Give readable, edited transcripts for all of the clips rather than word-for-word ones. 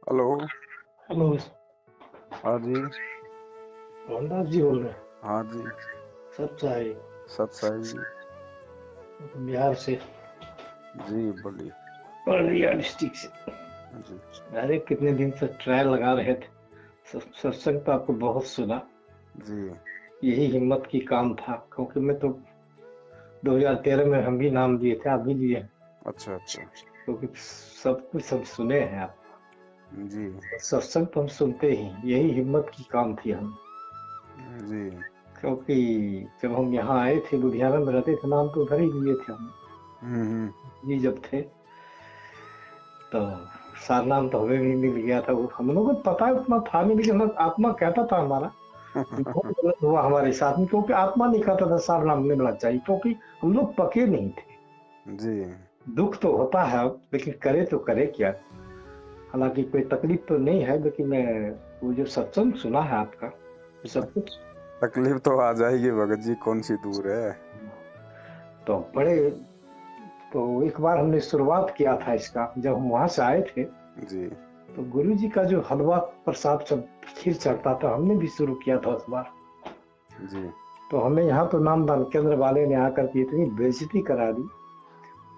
Hello. Hello. हाँ जी। मोहनदास जी बोल रहे हैं? हाँ जी। सच्चाई। सत्साई जी। बिहार से। जी बोलिए। बलिया डिस्ट्रिक्ट से। जी। अरे कितने दिन से ट्रायल लगा रहे थे। सत्संग तो आपको बहुत सुना। जी। यही हिम्मत की काम था, क्योंकि मैं तो 2013 में हम भी नाम दिए थे, आप भी लिए हैं। अच्छा अच्छा। क्योंकि सब कुछ हम सुने हैं आप। जी। सत्संग तो हम सुनते ही, यही हिम्मत की काम थी हम। जी। क्योंकि जब हम यहाँ आए थे, लुधियाना में रहते थे, नाम तो उधर ही लिए थे हम। हम्म। जी जब थे तो सारनाम तो हमें भी मिल गया था। वो हम लोगों को पता उतना था नहीं, लेकिन आत्मा कहता था हमारा। बहुत गलत हुआ हमारे साथ में, क्योंकि आत्मा नहीं कहता था सारनाम मिलना चाहिए, क्योंकि हम लोग पके नहीं थे। जी। दुख तो होता है, लेकिन करे तो करे क्या। हालांकि कोई तकलीफ तो नहीं है, लेकिन वो जो सत्संग सुना है आपका, सब कुछ तकलीफ तो आ जाएगी भगत जी, कौन सी दूर है। तो बड़े। तो एक बार हमने शुरुआत किया था इसका, जब हम वहां से आए थे। जी। तो गुरु जी का जो हलवा प्रसाद सब खीर चढ़ता था, हमने भी शुरू किया था उस बार। जी। तो हमें यहाँ तो नामदान केंद्र वाले ने आकर के इतनी बेइज्जती करा दी।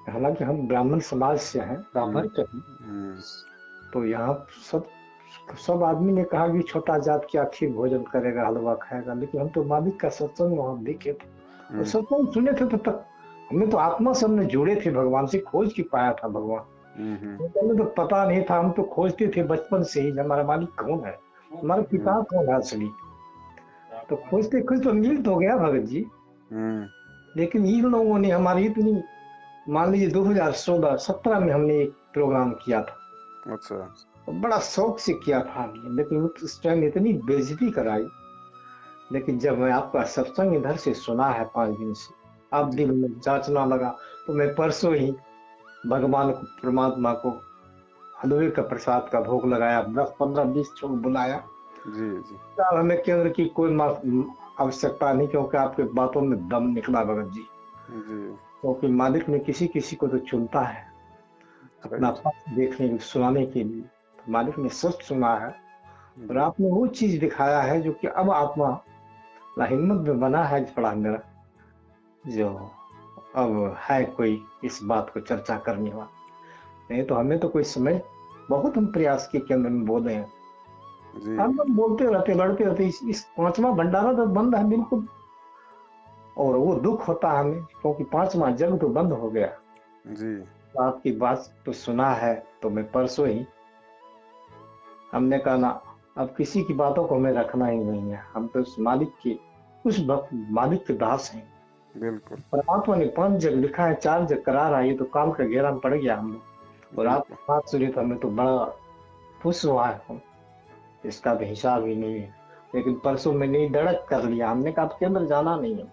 हालांकि हम ब्राह्मण समाज से हैं, हम्म। ब्राह्मण के हैं। हम्म। तो यहाँ सब सब आदमी ने कहा कि छोटा जात क्या खीर भोजन करेगा, हलवा खाएगा, लेकिन हम तो मालिक का सत्संग वहां देखे थे और हम्म। सत्संग सुने थे। तो तक हमने तो आत्मा से हमने जुड़े थे, भगवान से खोज के पाया था भगवान। तो हमें तो पता नहीं था, हम तो खोजते थे बचपन से ही हमारा मालिक कौन है, हमारे हम्म। पिता कौन है असली। तो खोजते खोजते तो मिल तो गया भगत जी। हम्म। लेकिन इन लोगों ने हमारी इतनी, मान लीजिए 2016-17 में हमने एक प्रोग्राम किया था। अच्छा। तो बड़ा शौक से किया था हमने, लेकिन उस टाइम इतनी बेइज्जती कराई। लेकिन जब मैं आपका सत्संग इधर से सुना है 5 दिन से, अब जी। दिल में जांचना लगा। तो मैं परसों ही भगवान को, परमात्मा को हलवे का प्रसाद का भोग लगाया, 10-15-20 लोग बुलाया। जी। जी। यार हमें केंद्र की कोई आवश्यकता नहीं, क्योंकि आपके बातों में दम निकला भगत जी। जी। क्योंकि मालिक ने किसी किसी को तो चुनता है अपना सही। पक्ष देखने सुनाने के लिए। तो मालिक ने सच सुना है, और जी। आपने वो चीज दिखाया है जो कि अब आत्मा हिम्मत में बना है थोड़ा मेरा, जो अब है कोई इस बात को चर्चा करने वाला। नहीं तो हमें तो कोई समय, बहुत हम प्रयास के केंद्र में बोले हैं। जी। हम लोग बोलते रहते, लड़ते रहते, इस 5वां भंडारा तो बंद है बिल्कुल। और वो दुख होता है हमें, क्योंकि 5वां जग तो बंद हो गया। जी। तो आपकी बात तो सुना है, तो मैं परसों ही हमने कहा ना, अब किसी की बातों को हमें रखना ही नहीं है। हम तो उस मालिक के, उस मालिक के दास हैं। बिल्कुल। परमात्मा ने 5 जग लिखा है, 4 जग करा रहा है, ये तो काम का घेरा में पड़ गया हम लोग। और आप बिल्कुल। बात सुनी तो हमें तो बड़ा खुश हुआ है हम। इसका तो हिसाब ही नहीं है। लेकिन परसों मैंने डड़क कर लिया, हमने कहा आपके अंदर जाना नहीं है।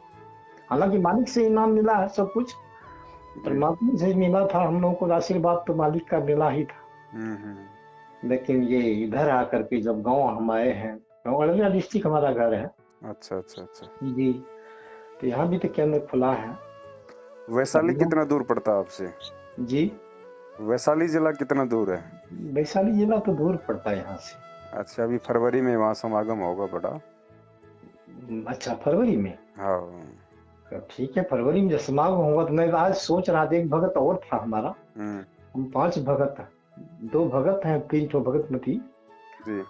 हालांकि मालिक से इनाम मिला है सब कुछ, जी। परमात्मा से मिला था हम लोगों को, आशीर्वाद तो मालिक का मिला ही था। हम्म। लेकिन ये इधर आकर के जब गांव हम आए हैं, गाँव अररिया डिस्ट्रिक्ट हमारा घर है। अच्छा अच्छा अच्छा। जी। तो यहाँ भी तो केंद्र खुला है। वैशाली कितना दूर पड़ता है आपसे? जी। वैशाली जिला कितना दूर है? वैशाली जिला तो दूर पड़ता है यहाँ से। अच्छा, अभी फरवरी में वहाँ समागम होगा बड़ा। अच्छा, फरवरी में? हाँ। तो ठीक है, फरवरी में जब समागम होगा तो मैं आज सोच रहा था, एक भगत और था हमारा। हम्म। हम 5 भगत, 2 भगत हैं, 3 ठो भगत में थी। जी।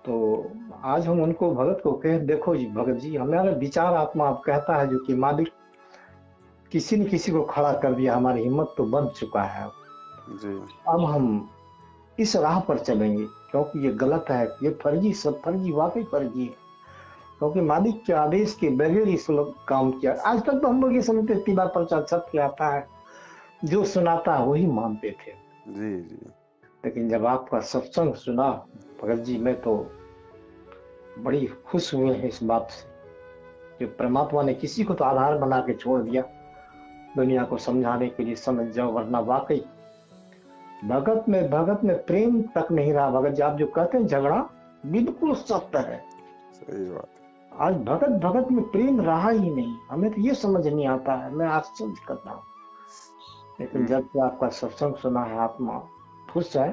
तो आज हम उनको भगत को कहे, देखो जी भगत जी, हमारा विचार आत्मा आप कहता है जो कि मालिक किसी न किसी को खड़ा कर दिया, हमारी हिम्मत तो बन चुका है। जी। अब हम इस राह पर चलेंगे, क्योंकि ये गलत है, ये फर्जी, सब फर्जी, वाकई फर्जी है। क्योंकि मालिक के आदेश के बगैर इस लोग काम किया। आज तक तो हम लोग ये समझते तिला पर्चा छप के आता है, जो सुनाता है वही मानते थे। जी। जी। लेकिन जब आपका सत्संग सुना भगत जी, मैं तो बड़ी खुश हुए हैं इस बात से, कि परमात्मा ने किसी को तो आधार बना के छोड़ दिया दुनिया को समझाने के लिए। समझ जाओ, वरना वाकई भगत में प्रेम तक नहीं रहा। भगत जी, आप जो कहते हैं झगड़ा, बिल्कुल सत्य है। सही बात आज भगत भगत में प्रेम रहा ही नहीं। हमें तो ये समझ नहीं आता है, मैं आश्चर्य करता हूँ। है। लेकिन जब से आपका सत्संग सुना है, आत्मा खुश है।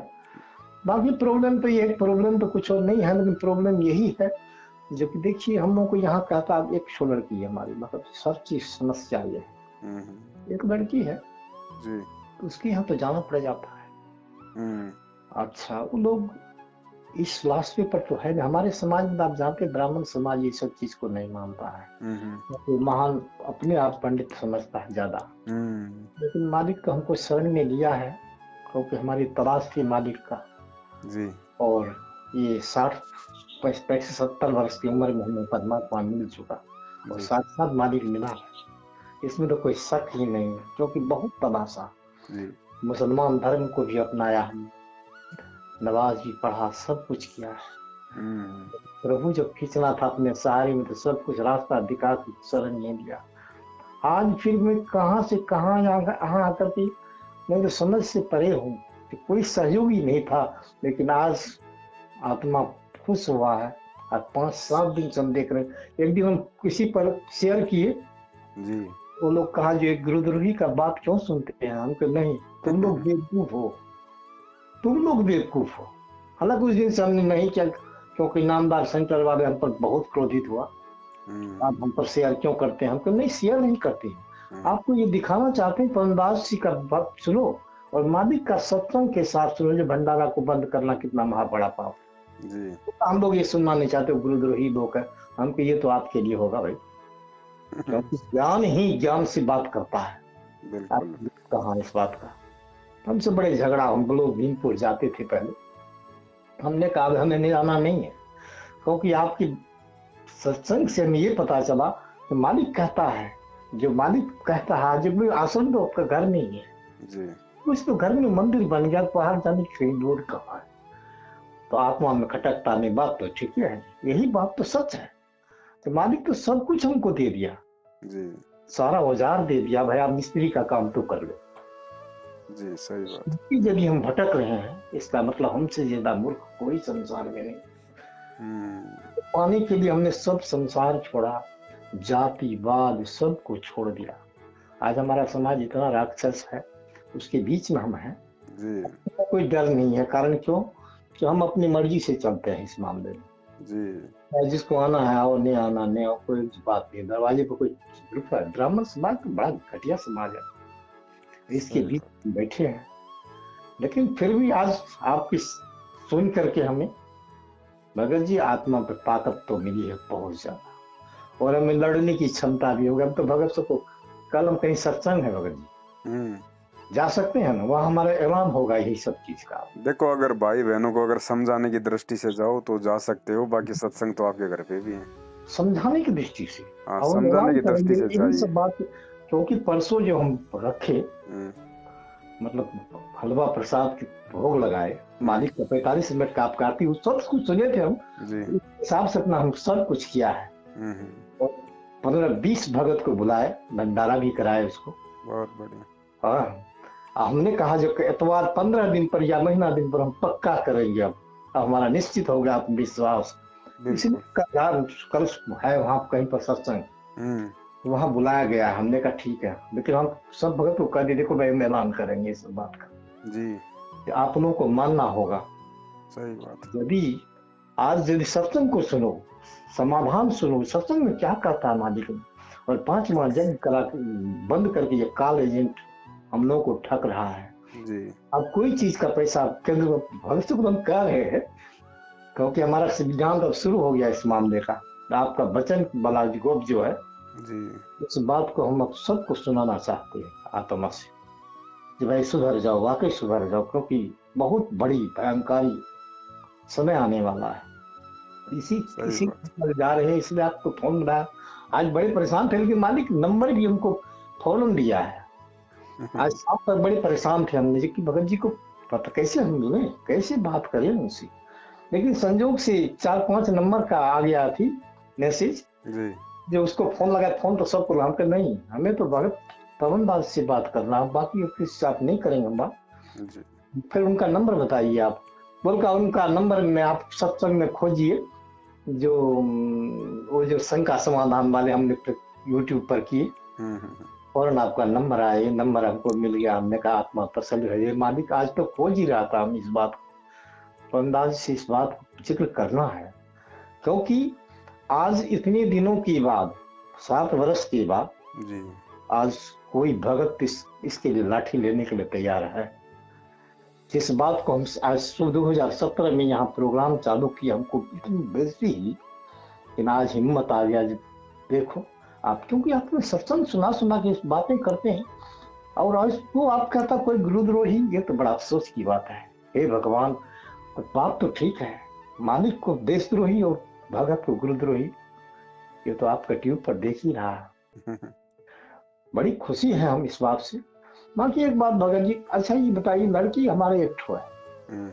बाकी प्रॉब्लम तो ये, प्रॉब्लम तो कुछ और नहीं है, लेकिन प्रॉब्लम यही है जो कि देखिए हम लोग को यहाँ कहता एक सौ लड़की है हमारी, मतलब सब चीज समस्या ये है। एक लड़की है जी। तो उसके यहाँ तो जाना पड़ जाता है। अच्छा, वो लोग इस फिलॉसफी पर तो है नहीं। हमारे समाज में आप जानते हैं ब्राह्मण समाज ये सब चीज को नहीं मानता है, तो महान अपने आप पंडित समझता है ज्यादा। लेकिन मालिक का हमको शरण में लिया है, क्योंकि हमारी तलाश थी मालिक का जी। और ये 60-70 वर्ष की उम्र में हमें परमात्मा मिल चुका और जी। साथ मालिक मिला है, इसमें तो कोई शक ही नहीं है। क्योंकि बहुत तलाशा, जी। मुसलमान धर्म को भी अपनाया हमने, नमाज भी पढ़ा, सब कुछ किया है। प्रभु जब खींचना था अपने सहारे में तो सब कुछ रास्ता दिखा के शरण नहीं लिया। आज फिर मैं कहाँ से कहाँ यहाँ आकर के मैं तो समझ से परे हूँ कि कोई सहयोगी नहीं था, लेकिन आज आत्मा खुश हुआ है। आज 5-7 दिन से हम देख रहे हैं। एक दिन हम किसी पर शेयर किए, जी। वो लोग कहा जो एक गुरुद्रोही का बात क्यों सुनते हैं, हम कहे नहीं, तुम लोग बेवकूफ हो, तुम लोग बेवकूफ हो। हालांकि उस दिन से हमने नहीं किया, क्योंकि नामदार सेंटर वाले हम पर बहुत क्रोधित हुआ, आप हम पर शेयर क्यों करते हैं। हम कहे नहीं, शेयर नहीं करते हैं, आपको ये दिखाना चाहते हैं पवनदास जी का बात सुनो और मालिक का सत्संग के साथ सुनो, जो भंडारा को बंद करना कितना महा बड़ा पाप जी। तो हम लोग ये सुनना नहीं चाहते, गुरुद्रोही लोग है। हमको ये तो आपके लिए होगा भाई, क्योंकि ज्ञान ही ज्ञान से बात करता है। बिल्कुल। कहा इस बात का हमसे बड़े झगड़ा, हम लोग भीमपुर जाते थे पहले, हमने कहा हमें नहीं आना नहीं है, क्योंकि आपकी सत्संग से हमें ये पता चला कि मालिक कहता है, जो मालिक कहता है, जब आश्रम तो आपका घर में ही है जी। कुछ तो घर में मंदिर बन गया, बाहर जाने की लोड कहाँ है। तो आत्मा में खटकता नहीं, बात तो ठीक है, यही बात तो सच है। तो मालिक तो सब कुछ हमको दे दिया जी। सारा औजार दे दिया, भाई आप मिस्त्री का काम तो कर लो जी। सही बात। जब हम भटक रहे हैं, इसका मतलब हमसे ज्यादा मूर्ख कोई संसार में नहीं। पाने के लिए हमने सब संसार छोड़ा, जातिवाद सब को छोड़ दिया। आज हमारा समाज इतना राक्षस है, उसके बीच में हम हैं जी। कोई डर नहीं है। कारण क्यों कि हम अपनी मर्जी से चलते हैं इस मामले में जी। जिसको आना है और नहीं आना नहीं, और कोई बात नहीं। दरवाजे पर कोई ग्रुप है, ब्राह्मण समाज तो बड़ा घटिया समाज है, इसके बीच बैठे हैं। लेकिन फिर भी आज आपकी सुन करके हमें भगत जी आत्मा पर ताकत तो मिली है बहुत ज्यादा, और हमें लड़ने की क्षमता भी होगी। अब तो भगत सबको कल हम कहीं सत्संग है भगत जी, जा सकते हैं ना, वहाँ हमारा एलान होगा यही सब चीज का। देखो, अगर भाई बहनों को अगर समझाने की दृष्टि से जाओ तो जा सकते हो, बाकी सत्संग तो आपके घर पे भी है। समझाने की दृष्टि से, हाँ, समझाने की दृष्टि से यही सब चाहिए। बात। क्योंकि परसों जो हम रखे, मतलब हलवा प्रसाद के भोग लगाए, मालिक का 45 मिनट का आप काटी, सब कुछ सुने थे हम जी। हिसाब से अपना हम सब कुछ किया है। और 15-20 भगत को बुलाए, भंडारा भी कराए उसको, बहुत बढ़िया। हाँ, हमने कहा जो एतवार 15 दिन पर या महीना दिन पर हम पक्का करेंगे। अब हमारा निश्चित हो गया विश्वास, इसलिए कल है वहाँ कहीं पर सत्संग, वहाँ बुलाया गया। हमने कहा ठीक है, लेकिन हम सब भगत को कह दिए देखो भाई हम ऐलान करेंगे इस बात का जी। आप लोगों को मानना होगा। सही बात। यदि आज यदि सत्संग को सुनो, समाधान सुनो, सत्संग में क्या कहता है मालिक ने, और 5 माह जंग करा बंद करके ये काल एजेंट हम लोगों को ठग रहा है जी। अब कोई चीज का पैसा केंद्र भविष्य को हम कह रहे हैं, क्योंकि हमारा संविधान अब शुरू हो गया इस मामले का। आपका वचन वाला गोप जो है जी। इस बात को हम अब सबको सुनाना चाहते हैं आत्मा से कि भाई सुधर जाओ, वाकई सुधर जाओ, क्योंकि बहुत बड़ी भयंकारी समय आने वाला है। इसी जा रहे हैं, इसलिए आपको फोन मिला। आज बड़े परेशान थे, लेकिन मालिक नंबर भी हमको फौरन दिया है। आज आप पर बड़े परेशान थे हमने कि भगत जी को पता कैसे हम मिले, कैसे बात करें उनसे, लेकिन संजोग से 4-5 नंबर का आ गया थी मैसेज, जो उसको फोन लगा, फोन तो सबको हम कहा नहीं, हमें तो भगत पवनदास से बात करना, बाकी किसी आप नहीं करेंगे हम बात। फिर उनका नंबर बताइए आप, बोल का उनका नंबर में आप सत्संग में खोजिए, जो वो जो शंका समाधान वाले हमने यूट्यूब पर किए, फौरन आपका नंबर आया। ये नंबर हमको मिल गया। हमने कहा आत्मा तसल्ली है, ये मालिक आज तो खोज ही रहा था हम इस बात को, अंदाज से इस बात को जिक्र करना है, क्योंकि आज इतने दिनों के बाद, 7 वर्ष के बाद, जी आज कोई भगत इसके लिए लाठी लेने के लिए तैयार है। जिस बात को हम आज 2017 में यहाँ प्रोग्राम चालू किया, हमको इतनी बेइज्जती हुई कि आज हिम्मत आ गया। देखो आप, क्योंकि आपने सत्संग सुना के इस बातें करते हैं, और आज वो आप कहता कोई गुरुद्रोही, ये तो बड़ा अफसोस की बात है। हे भगवान, बात तो ठीक है, मालिक को देशद्रोही और भगत को गुरुद्रोही, ये तो आपका ट्यूब पर देख ही रहा है। बड़ी खुशी है हम इस बात से। बाकी एक बात भगत जी, अच्छा ये बताइए, लड़की हमारे एक ठो है,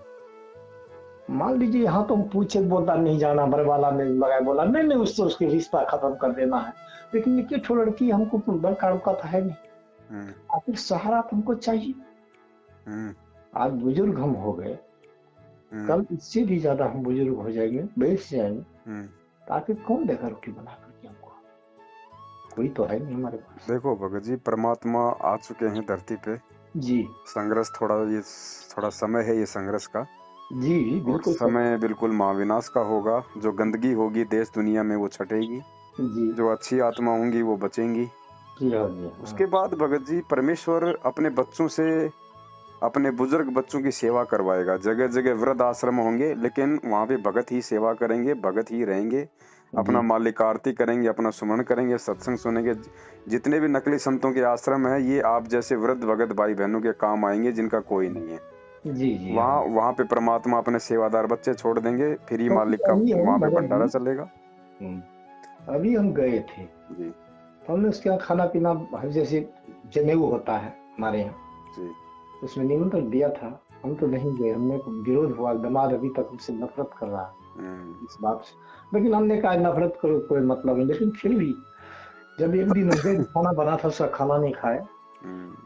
मान लीजिए यहाँ तो हम पूछे, बोलता नहीं जाना, बरवाला में लगाए, बोला नहीं नहीं उससे उसके रिश्ता खत्म कर देना है, लेकिन ये ठो लड़की हमको बड़का रुका तो है नहीं, आखिर सहारा तो हमको चाहिए। आज बुजुर्ग हम हो गए, कल इससे भी ज्यादा हम बुजुर्ग हो जाएंगे, बैठ जाएंगे, तो आखिर कौन देगा रोटी बना करके हमको? कोई तो है नहीं हमारे पास। देखो भगत जी, परमात्मा आ चुके हैं धरती पे जी संघर्ष, थोड़ा समय है ये संघर्ष का। जी और बिल्कुल समय बिल्कुल महाविनाश का होगा। जो गंदगी होगी देश दुनिया में वो छटेगी, जी जो अच्छी आत्मा होंगी वो बचेंगी। जी हाँ जी हाँ। उसके बाद भगत जी, परमेश्वर अपने बच्चों से, अपने बुजुर्ग बच्चों की सेवा करवाएगा। जगह जगह वृद्ध आश्रम होंगे, लेकिन वहाँ पे भगत ही सेवा करेंगे, भगत ही रहेंगे, अपना मालिक आरती करेंगे, अपना सुमन करेंगे, सत्संग सुनेंगे। जितने भी नकली संतों के आश्रम है, ये आप जैसे वृद्ध भगत भाई बहनों के काम आएंगे जिनका कोई नहीं है। जी जी वहाँ पे परमात्मा अपने सेवादार बच्चे छोड़ देंगे, फिर ही तो मालिक का अभी हम वहाँ पे भगत भंडारा जी, चलेगा। अभी हम गए थे, जी हमने उसके यहाँ खाना पीना, जैसे जनेऊ होता है हमारे यहाँ, जी उसमें निमंत्रण दिया था, हम तो नहीं गए, हमने विरोध हुआ, दामाद अभी तक हमसे नफरत कर रहा है इस बात से, लेकिन हमने कहा नफरत करो कोई मतलब नहीं, लेकिन फिर भी जब एक दिन उनके खाना बना था, उसका खाना नहीं खाया,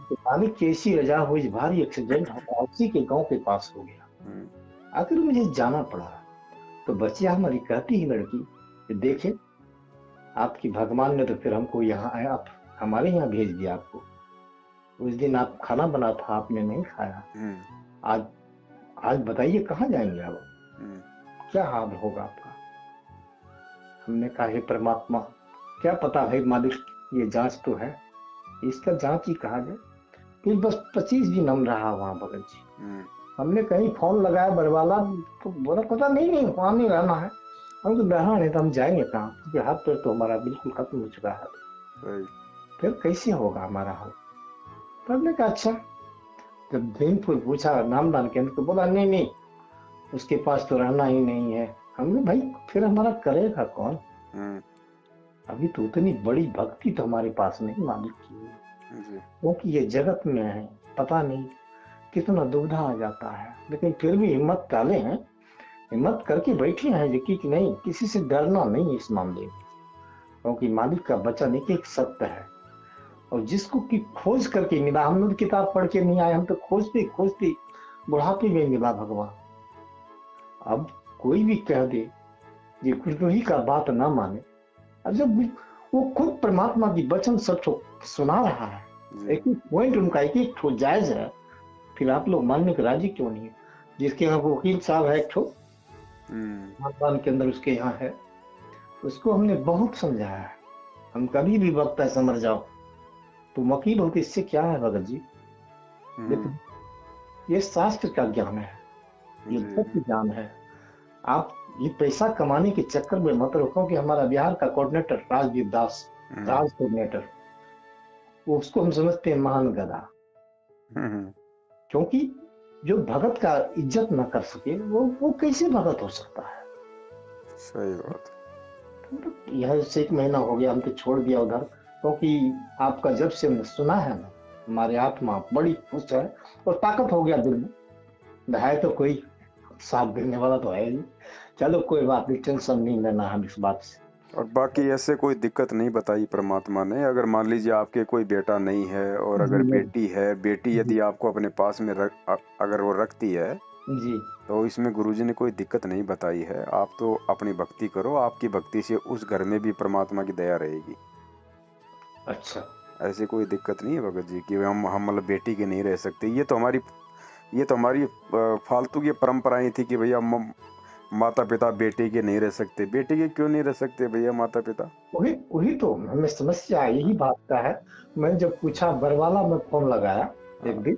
तो मालिक की ऐसी रजा हुई, भारी एक्सीडेंट हुआ, उसी के गांव के पास हो गया, आखिर मुझे जाना पड़ा। तो बच्चिया हमारी कहती ही लड़की कि देखे आपकी भगवान ने तो फिर हमको यहाँ आया, आप हमारे यहाँ भेज दिया आपको, उस दिन आप खाना बना था आपने नहीं खाया, आज बताइए कहाँ जाएंगे आप, क्या हाल होगा आपका? हमने कहा हे परमात्मा, क्या पता है मालिक, ये जांच तो है, इसका जांच ही कहा जाए। फिर बस 25 दिन हम रहा वहाँ भगत जी, हमने कहीं फोन लगाया बरवाला, तो बोला पता नहीं वहाँ नहीं रहना है, हम तो रहना नहीं तो हम जाएंगे कहाँ, क्योंकि हाथ पैर तो हमारा बिल्कुल खत्म हो चुका है, फिर कैसे होगा हमारा हाल? तो हमने कहा अच्छा, जब भीमपुर पूछा नामदान केंद्र, तो बोला नहीं उसके पास तो रहना ही नहीं है। हमने भाई फिर हमारा करेगा कौन? अभी तो उतनी बड़ी भक्ति तो हमारे पास नहीं मालिक की, क्योंकि ये जगत में है, पता नहीं कितना दुविधा आ जाता है, लेकिन फिर भी हिम्मत डाले हैं, हिम्मत करके बैठे हैं कि नहीं, किसी से डरना नहीं इस मामले में, क्योंकि मालिक का वचन एक सत्य है, और जिसको की खोज करके मिला, हम लोग किताब पढ़ के नहीं आए, हम तो खोजते बुढ़ापे में मिला भगवान। अब कोई भी कह दे ये गुरुद्रोही का बात ना माने, अब जब वो खुद परमात्मा की वचन सब सुना रहा है, एक पॉइंट उनका एक ठो जायज है, फिर आप लोग मानने के राजी क्यों नहीं है? जिसके यहाँ वकील साहब है एक ठो खानदान के अंदर, उसके यहाँ है, उसको हमने बहुत समझाया है, हम कभी भी वक्त है समझ जाओ, तो वकील होते इससे क्या है भगत जी, लेकिन ये शास्त्र का ज्ञान है, ये सत्य ज्ञान है। आप ये पैसा कमाने के चक्कर में मत रखो, कि हमारा बिहार का कोऑर्डिनेटर राजदीप दास, राज कोऑर्डिनेटर, वो उसको हम समझते हैं महान गधा, क्योंकि जो भगत का इज्जत न कर सके वो कैसे भगत हो सकता है? सही बात। यह से 1 महीना हो गया, हम तो छोड़ दिया उधर, क्योंकि आपका जब से हमने सुना है ना, हमारी आत्मा बड़ी खुश है और ताकत हो गया दिल में, है तो कोई साथ देने वाला तो है नहीं। चलो कोई बात नहीं, टेंशन नहीं लेना हम इस बात से। और बाकी ऐसे कोई दिक्कत नहीं बताई परमात्मा ने। अगर मान लीजिए आपके कोई बेटा नहीं है, और अगर बेटी है, बेटी यदि आपको अपने पास में अगर वो रखती है जी, तो इसमें गुरुजी ने कोई दिक्कत नहीं बताई है। आप तो अपनी भक्ति करो, आपकी भक्ति से उस घर में भी परमात्मा की दया रहेगी। अच्छा, ऐसी कोई दिक्कत नहीं है भगत जी कि हम मतलब बेटी के नहीं रह सकते। ये तो हमारी, ये तो हमारी फालतू की परंपराएं थी कि भैया माता पिता बेटे के नहीं रह सकते। बेटे के क्यों नहीं रह सकते भैया माता पिता? वही वही तो हमें समस्या यही बात का है। मैं जब पूछा बरवाला में फोन लगाया एक हाँ। दिन,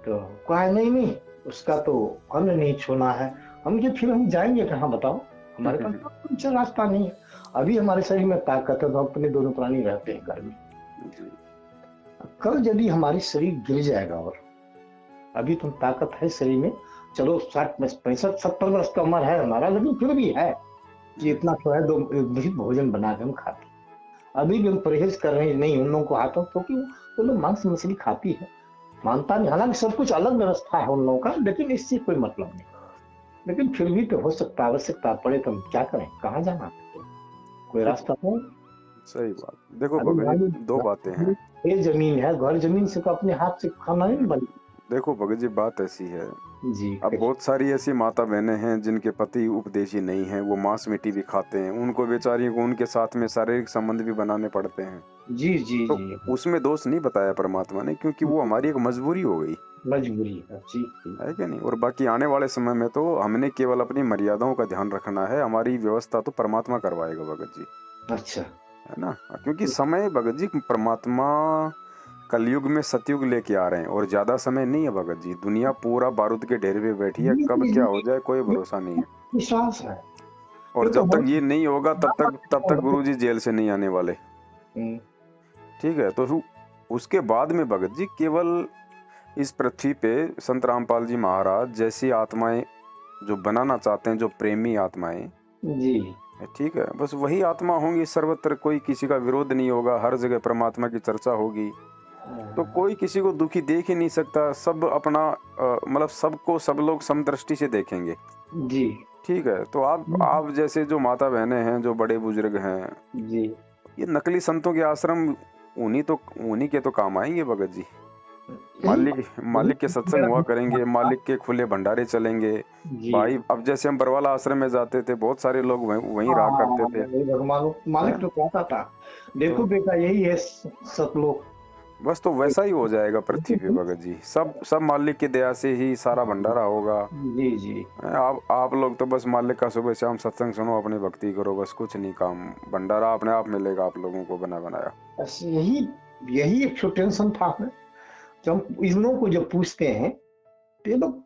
तो कहा नहीं नहीं, उसका तो अन्न नहीं छूना है। हम कि फिर हम जाएंगे कहाँ बताओ, हमारे पास तो कुछ रास्ता नहीं है। अभी हमारे शरीर में ताकत है तो अपने दोनों प्राणी रहते हैं घर में। जी। कल यदि हमारी शरीर गिर जाएगा, और अभी तो ताकत है शरीर में, चलो 60 65 70 वर्ष का उम्र है हमारा, लेकिन फिर भी है कि इतना तो है, दो एक भोजन बना के हम खाते हैं। अभी भी हम परहेज कर रहे हैं, नहीं उन लोगों को हाथों, क्योंकि वो लोग मांस मछली खाती है, मानता नहीं, हालांकि सब कुछ अलग व्यवस्था है उन लोगों का, लेकिन इससे कोई मतलब नहीं। लेकिन फिर भी तो हो सकता, आवश्यकता पड़े तो हम क्या करें, कहाँ जाना, कोई देखो रास्ता तो। सही बात। देखो अभी भगत मान जी, दो बातें हैं। ये जमीन है, घर जमीन से तो अपने हाथ से खाना नहीं बन। देखो भगत जी, बात ऐसी है, जी अब बहुत सारी ऐसी माता बहनें हैं जिनके पति उपदेशी नहीं हैं, वो मांस मीटी भी खाते हैं, उनको बेचारियों को उनके साथ में शारीरिक संबंध भी बनाने पड़ते हैं। जी जी तो जी। उसमें दोष नहीं बताया परमात्मा ने, क्योंकि वो हमारी एक मजबूरी हो गई मजबूरी है जी जी। है कि नहीं। और बाकी आने वाले समय में तो हमने केवल अपनी मर्यादाओं का ध्यान रखना है, हमारी व्यवस्था तो परमात्मा करवाएगा भगत जी, अच्छा। है ना। क्योंकि समय भगत जी, परमात्मा कलयुग में सतयुग लेके आ रहे हैं और ज्यादा समय नहीं है भगत जी। दुनिया पूरा बारूद के ढेर पे बैठी है, जी कब जी क्या जी, हो जाए कोई ये भरोसा नहीं है। विश्वास है। और ये तो जब हो। तक ये नहीं होगा तब तक गुरुजी जेल से नहीं आने वाले। हम्म, ठीक है, तो उसके बाद में भगत जी केवल इस पृथ्वी पे संत रामपाल जी महाराज जैसी आत्माएं जो बनाना चाहते हैं, जो प्रेमी आत्माएं, जी। ठीक है, बस वही आत्मा होंगी सर्वत्र। कोई किसी का विरोध नहीं होगा, हर जगह परमात्मा की चर्चा होगी, तो कोई किसी को दुखी देख ही नहीं सकता। सब अपना मतलब सबको सब लोग समदृष्टि से देखेंगे। जी ठीक है, तो आप जैसे जो माता बहनें हैं, जो बड़े बुजुर्ग हैं, जी। ये नकली संतों के आश्रम उन्हीं के तो काम आएंगे भगत जी। यही मालिक के सत्संग हुआ करेंगे, मालिक के खुले भंडारे चलेंगे। जी। भाई अब जैसे हम बरवाला आश्रम में जाते थे, बहुत सारे लोग वहीं रहा करते थे, वही भगवान मालिक हैं? तो कहता था, तो देखो बेटा यही है सतलोक। बस तो वैसा ही हो जाएगा पृथ्वी पे भगत जी। सब सब मालिक की दया से ही सारा भंडारा होगा। जी जी। आप लोग तो बस मालिक का सुबह शाम सत्संग सुनो, अपनी भक्ति करो, बस कुछ नहीं काम। भंडारा अपने आप मिलेगा आप लोगों को बना बनाया। बस यही यही एक टेंशन था हमें। जब हम इन लोगों को जब पूछते हैं तो ये लोग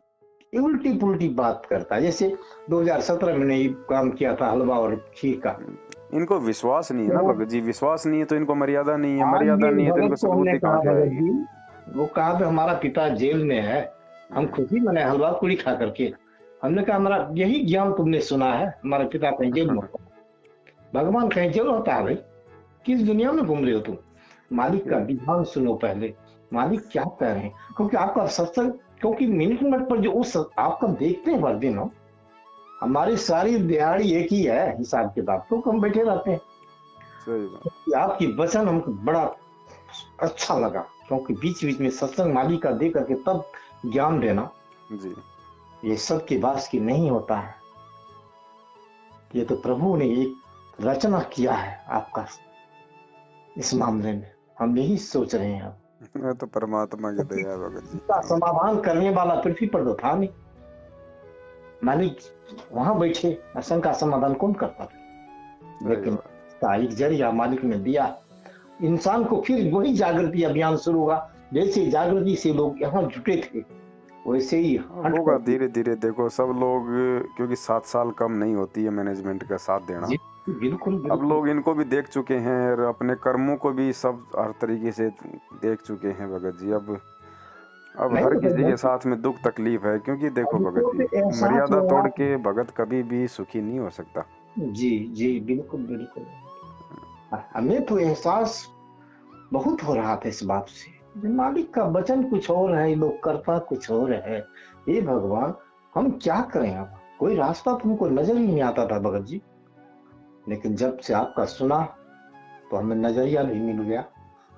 उल्टी पुल्टी बात करता है। जैसे 2017 में ये काम किया था हलवा और खीर का, इनको विश्वास नहीं है ना तो भगत जी। विश्वास नहीं है तो इनको मर्यादा नहीं है, आज मर्यादा भी नहीं है तो इनको भगत को हमने सद्बुद्धि कहा, कहाँ से भगत आएगी। जी वो कहा भी हमारा पिता जेल में है, हम खुशी मने हलवा पूरी खा करके। हमने कहा हमारा यही ज्ञान तुमने सुना है, हमारे पिता कहीं जेल में होता है। भगवान कहीं जेल होता है भाई? किस दुनिया में घूम रहे हो तुम? मालिक का विधान सुनो पहले, मालिक क्या कह रहे हैं, क्योंकि आपका सत्संग, क्योंकि मिनट मिनट पर जो उस आपका देखते हैं हर दिन हो, हमारी सारी दिहाड़ी एक ही है हिसाब किताब, तो हम बैठे रहते हैं। सही बात। कि आपकी वचन हमको बड़ा अच्छा लगा, क्योंकि बीच बीच में सत्संग मालिक का दे करके तब ज्ञान देना, जी ये सबके वास की नहीं होता है। ये तो प्रभु ने एक रचना किया है आपका इस मामले में, हम यही सोच रहे हैं। अब मैं तो परमात्मा की दया है भगत जी। इसका समाधान करने वाला पृथ्वी पर तो था नहीं, मालिक वहां बैठे, असंग का समाधान कौन करता था? सही लेकिन बात। इसका एक जरिया मालिक ने दिया इंसान को। फिर वही जागृति अभियान शुरू हुआ, जैसे जागृति से लोग यहाँ जुटे थे वैसे ही हट होगा कर। धीरे धीरे। देखो सब लोग, क्योंकि 7 साल कम नहीं होती है मैनेजमेंट का साथ देना। जी बिल्कुल अब बिल्कुल। लोग इनको भी देख चुके हैं और अपने कर्मों को भी सब हर तरीके से देख चुके हैं भगत जी। अब नहीं हर तो किसी भाई, के साथ में दुख तकलीफ है, क्योंकि देखो भगत हमको जी, तो एहसास मर्यादा हो तोड़ रहा। के भगत कभी भी सुखी नहीं हो सकता। जी जी बिल्कुल बिल्कुल। हमें तो एहसास बहुत हो रहा था इस बात से, कि मालिक का वचन कुछ और है, ये लोग करता कुछ और है। ये भगवान हम क्या करें, अब कोई रास्ता तुमको नजर ही नहीं आता था भगत जी। लेकिन जब से आपका सुना तो हमें नजरिया भी मिल गया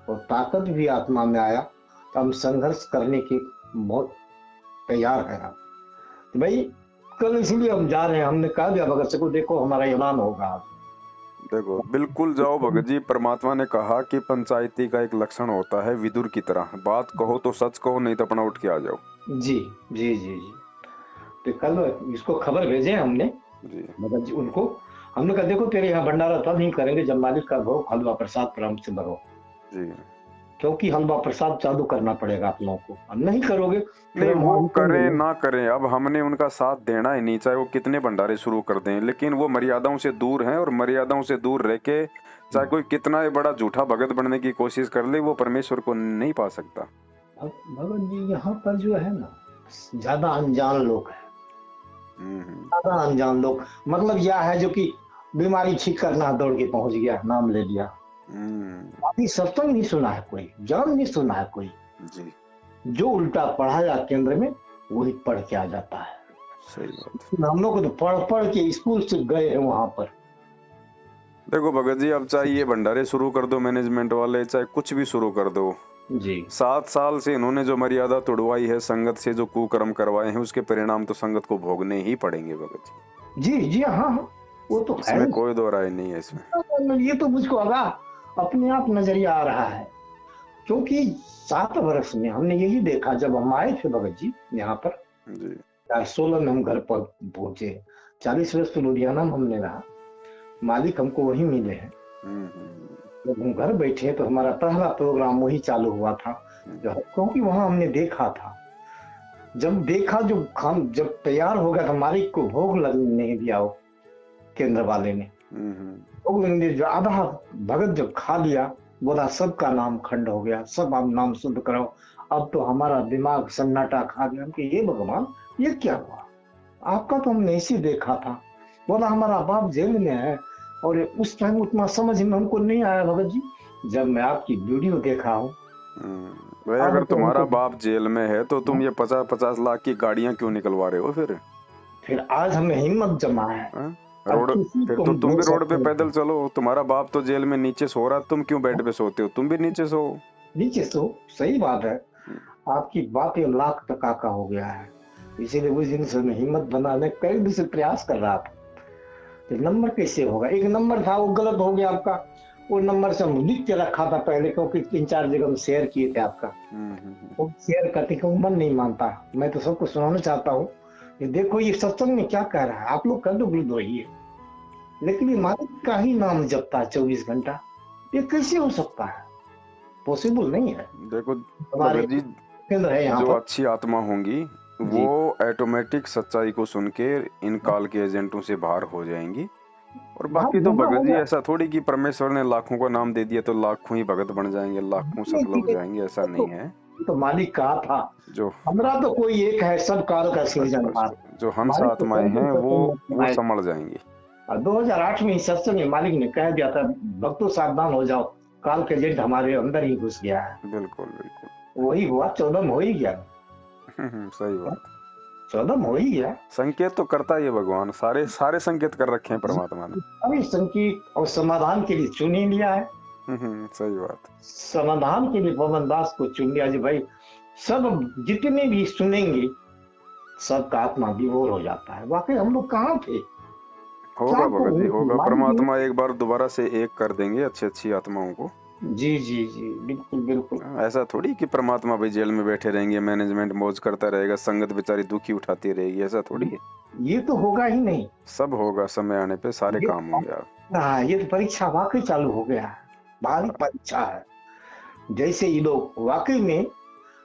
और ताकत भी आत्मा में आया, तो हम संघर्ष करने के बहुत तैयार हैं। आप तो भाई कल इसलिए हम जा रहे हैं, हमने कहा दिया भगत से को, देखो हमारा ऐलान होगा आज। देखो बिल्कुल जाओ भगत जी। परमात्मा ने कहा कि पंचायती का एक लक्षण होता है विदुर की तरह, बात कहो तो सच कहो, नहीं तो अपना उठ के आ जाओ। जी जी जी जी। तो कल इसको खबर भेजे हमने जी भगत जी उनको। हमने कहा देखो तेरे यहाँ भंडारा तब नहीं करेंगे जब मालिक का भोग हलवा प्रसाद प्रारंभ से भरो, जी। क्योंकि हलवा प्रसाद चालू करना पड़ेगा आप लोगों को, अब नहीं करोगे फिर नहीं, हम वो वहां करें निकलेंगे। ना करें, अब हमने उनका साथ देना ही नहीं, चाहे वो कितने भंडारे शुरू कर दें, लेकिन वो मर्यादाओं से दूर हैं, और मर्यादाओं से दूर रह के चाहे कोई कितना ही बड़ा झूठा भगत बनने की कोशिश कर ले, वो परमेश्वर को नहीं पा सकता। भगत जी यहाँ पर जो है ना, ज्यादा अनजान लोग हैं, हम्म। ज्यादा अनजान लोग। मतलब यह है जो कि बीमारी ठीक करना दौड़ के पहुंच गया, नाम ले लिया, हम्म। अभी सत्संग नहीं सुना है कोई, ज्ञान नहीं सुना है कोई, जी। जो उल्टा पढ़ाया केंद्र में वही पढ़ के आ जाता है। सही बात। हम लोग तो पढ़ पढ़ के स्कूल से गए हैं वहां पर। देखो भगत जी, अब चाहे ये भंडारे शुरू कर दो मैनेजमेंट वाले, चाहे कुछ भी शुरू कर दो, जी 7 साल से इन्होंने जो मर्यादा तोड़वाई है, संगत से जो कुकर्म करवाए हैं, उसके परिणाम तो संगत को भोगने ही पड़ेंगे भगत जी। जी जी हाँ हाँ, वो तो है। इसमें कोई दो राय नहीं है इसमें। ये तो मुझको आगा अपने आप नजरिया आ रहा है, क्योंकि 7 वर्ष में हमने यही देखा। जब हम आए थे भगत जी यहाँ पर जी 2016 में हम घर पर पहुंचे, 40 वर्ष तो लुधियाना में हमने रहा, मालिक हमको वही मिले हैं। जब हम घर बैठे तो हमारा पहला प्रोग्राम वही चालू हुआ था, क्योंकि वहां हमने देखा था। जब देखा जो खान जब तैयार हो गया तो मालिक को भोग लगने नहीं दिया वो केंद्र वाले ने। भोग लगने जो आधा भगत जब खा लिया, बोला सबका नाम खंड हो गया, सब आप नाम शुद्ध कराओ। अब तो हमारा दिमाग सन्नाटा खा गया कि ये भगवान ये क्या हुआ, आपका तो हमने इसी देखा था। बोला हमारा बाप जेल में है, और उस टाइम उतना समझ में हमको नहीं आया भगत जी, जब मैं आपकी वीडियो देखा हूँ। भाई, अगर तुम्हारा बाप जेल में है तो तुम ये 50-50 लाख की गाड़ियां क्यों निकलवा रहे हो फिर आज हमें हिम्मत जमा है। रोड फिर तो तुम भी रोड पे पैदल चलो। तुम्हारा बाप तो जेल में नीचे सो रहा, तुम क्यों बेड पे सोते हो? तुम भी नीचे सो। नीचे सो, सही बात है। आपकी बात 1,00,000 टका का हो गया है, इसीलिए उस दिन से मैं हिम्मत बनाने कई दिन से प्रयास कर रहा था। तो नंबर कैसे होगा? एक नंबर था वो गलत हो गया आपका, वो नंबर से हम लिख के रखा था पहले, क्योंकि 3-4 जगह हम शेयर किए थे आपका। वो शेयर करते क्यों मन नहीं मानता। मैं तो सबको सुनाना चाहता हूँ कि देखो ये सत्संग में क्या कह रहा है, आप लोग कर दो वही है, लेकिन ये मालिक का ही नाम जपता है 24 घंटा, ये कैसे हो सकता है? पॉसिबल नहीं है। देखो हमारे जी, है यहाँ जो पर अच्छी आत्मा होंगी वो ऑटोमेटिक सच्चाई को सुन के इन काल के एजेंटों से बाहर हो जाएंगी। और बाकी तो भगत जी ऐसा थोड़ी कि परमेश्वर ने लाखों का नाम दे दिया तो लाखों ही भगत बन जाएंगे, लाखों सफल हो जाएंगे, ऐसा नहीं है। तो मालिक कहा था जो हमरा तो कोई एक है, सब काल का सृजनहार। जो हंस आत्माएं हैं वो संभल जाएंगी। 2008 में सत्संग में मालिक ने कह दिया था भक्तों सावधान हो जाओ, काल के एजेंट हमारे अंदर ही घुस गया है। बिल्कुल बिल्कुल वही हुआ, 14 में हो ही गया। सही बात, 14 में हो ही गया। संकेत तो करता ही है भगवान, सारे सारे संकेत कर रखे हैं परमात्मा ने। अभी संकेत और समाधान के लिए चुन ही लिया है। सही बात। समाधान के लिए पवन दास को चुन लिया जी भाई, सब जितने भी सुनेंगे सबका आत्मा विभोर हो जाता है। वाकई हम लोग कहाँ थे? होगा भगत जी, होगा। परमात्मा एक बार दोबारा से एक कर देंगे अच्छी अच्छी आत्माओं को। जी जी जी बिल्कुल बिल्कुल। ऐसा थोड़ी कि परमात्मा भाई जेल में बैठे रहेंगे, मैनेजमेंट मौज करता रहेगा, संगत बेचारी दुखी उठाती रहेगी, ऐसा थोड़ी है। ये तो होगा ही नहीं। सब होगा, समय आने पे सारे काम होंगे। हाँ, ये तो परीक्षा वाकई चालू हो गया है, भारी परीक्षा है। जैसे ये लोग वाकई में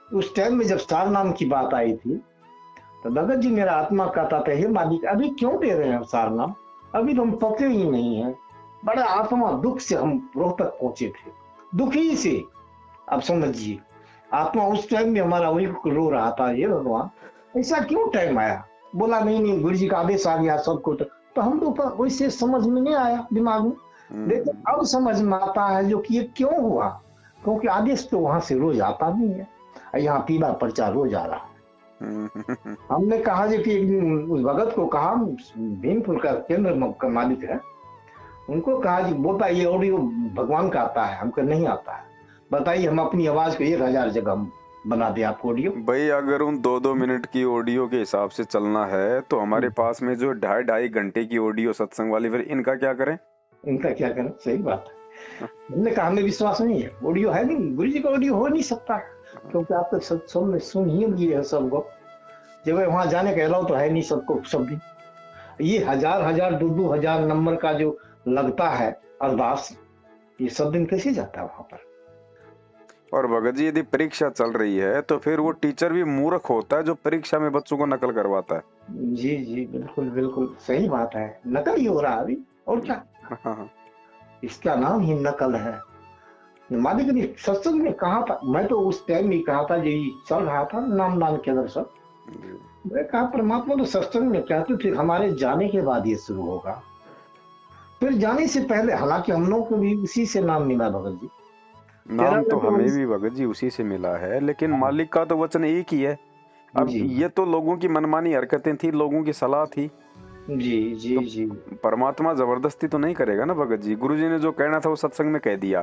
उस टाइम में जब सार नाम की बात आई थी तो भगत जी मेरा आत्मा कहता था हे मालिक अभी क्यों दे रहे हैं सार नाम, अभी तो हम पके ही नहीं है। बड़ा आत्मा दुख से हम रोहतक पहुंचे थे, दुखी से। अब समझिए आत्मा उस टाइम में हमारा वही रो रहा था, ये भगवान ऐसा क्यों टाइम आया? बोला नहीं नहीं गुरु जी का आदेश आ गया सबको, तो हम तो वैसे समझ में नहीं आया दिमाग में। लेकिन अब समझ में आता है जो कि ये क्यों हुआ, क्योंकि आदेश तो वहां से रोज आता नहीं है, यहाँ पीला पर्चा रोज आ रहा है। हमने कहा जो कि उस भगत को कहा, भीमपुर का केंद्र का मालिक है, उनको कहा जी बोलता ये ऑडियो भगवान का आता है, हमको नहीं आता है, बताइए हम अपनी आवाज को 1000 जगह बना दे आपको ऑडियो। भाई अगर उन 2-2 मिनट की ऑडियो के हिसाब से चलना है तो हमारे पास में जो 2.5 घंटे की ऑडियो सत्संग वाली, फिर इनका क्या करें? इनका क्या करें? सही बात है। हमने कहा हमें विश्वास नहीं है, ऑडियो है नहीं, गुरु जी का ऑडियो हो नहीं सकता। क्योंकि आप तो सब में सुन ही लिए है सब को, जब वहां जाने का अलाउ तो है नहीं सबको सब दिन। ये हजार हजार 2-2 हजार नंबर का जो लगता है अरदास, ये सब दिन कैसे जाता है वहां पर। और भगत जी यदि परीक्षा चल रही है तो फिर वो टीचर भी मूर्ख होता है जो परीक्षा में बच्चों को नकल करवाता है। जी जी बिल्कुल बिल्कुल सही बात है, नकल ही हो रहा है अभी और क्या। हाँ। इसका नाम ही नकल है। मालिक ने सत्संग में कहा था, मैं तो उस टाइम ही कहा था, यही चल रहा था नामदान के अंदर सब, मैं कहा परमात्मा तो सत्संग में कहते थे हमारे जाने के बाद ये शुरू होगा, फिर जाने से पहले, हालांकि हम लोग को भी उसी से नाम मिला भगत जी। नाम तो हमें भी भगत जी उसी से मिला है, लेकिन मालिक का तो वचन एक ही है। अब ये तो लोगों की मनमानी हरकतें थी, लोगों की सलाह थी। जी जी तो जी परमात्मा जबरदस्ती तो नहीं करेगा ना भगत जी। गुरुजी ने जो कहना था वो सत्संग में कह दिया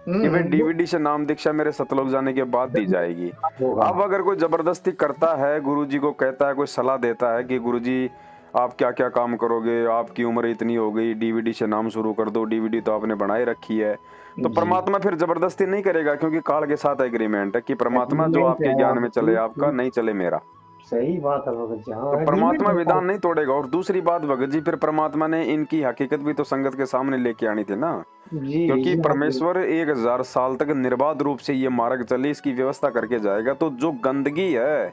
कि भाई डीवीडी से नाम दीक्षा मेरे सतलोक जाने के बाद दी जाएगी। अब अगर कोई जबरदस्ती करता है, गुरुजी को कहता है, कोई सलाह देता है कि गुरुजी आप क्या क्या काम करोगे, आपकी उम्र इतनी हो गई, डीवीडी से नाम शुरू कर दो, डीवीडी तो आपने बनाए रखी है, तो परमात्मा फिर जबरदस्ती नहीं करेगा, क्योंकि काल के साथ एग्रीमेंट है कि परमात्मा जो आपके ज्ञान में चले आपका, नहीं चले मेरा। सही बात है भगत जी। तो परमात्मा विधान नहीं तोड़ेगा। और दूसरी बात भगत जी, फिर परमात्मा ने इनकी हकीकत भी तो संगत के सामने लेके आनी थी ना, क्योंकि परमेश्वर 1000 साल तक निर्बाध रूप से ये मार्ग चले, इसकी व्यवस्था करके जाएगा। तो जो गंदगी है,